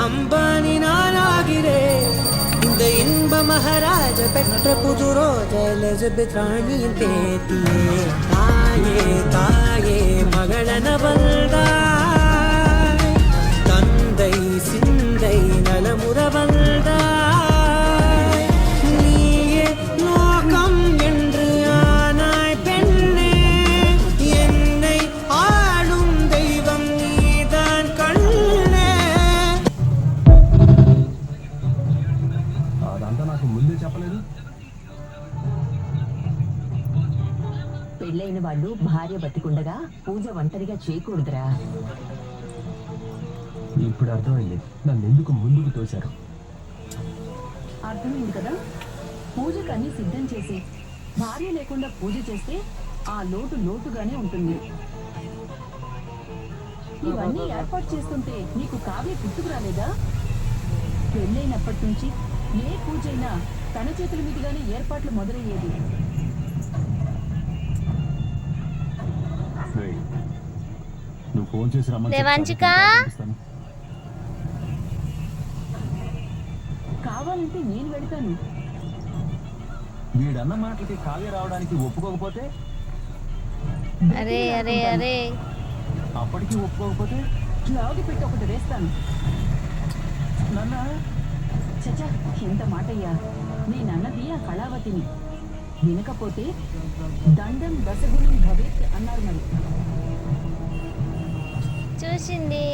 அம்பானி நானாகிறே இந்த இன்ப மகாராஜ பெற்ற புது ரோஜ எலிசபெத் ராணியின் பேத்தியே தாயே தாயே மகளன வந்தாய் தந்தை சிந்தை நலமுற வந்தாய் நீயே லோகம் என்று ஆனாய் பெண்ணே என்னை ஆளும் தெய்வம் நீதான் கண்ணே అదంతా నాకు ముందే చెప్పలేదు. పెళ్ళైన వాళ్ళు భార్య బతికుండగా పూజ ఒంటరిగా చేయకూడదురా. ఇప్పుడు అర్థమైంది నన్ను ఎందుకు ముందుకు తోశారు. అర్థమైంది కదా. పూజకు అన్ని సిద్ధం చేసి భార్య లేకుండా పూజ చేస్తే ఆ లోటు లోటుగానే ఉంటుంది. ఇవన్నీ ఏర్పాటు చేస్తుంటే నీకు కావ్య గుర్తుకు రాలేదా? పెళ్ళైనప్పటి నుంచి ఏ పూజైనా తన చేతుల మీదుగానే ఏర్పాట్లు మొదలయ్యేది. నువ్వు ఫోన్ చేసి రమ్మని దేవాంశిక కావాలంటే నేను వెళ్తాను. వీడన్న మాటలకి కావ్య రావడానికి ఒప్పుకోకపోతే అరే అరే అరే అప్పటికి ఒప్పుకోకపోతే లాగి పెట్టి ఒకటి వేస్తాను. నన్న చచ్చా, ఎంత మాటయ్యా. నేనన్నది ఆ కళావతిని. వినకపోతే దండం దశగుణం భవేత్ అన్నారు. మరి చూసింది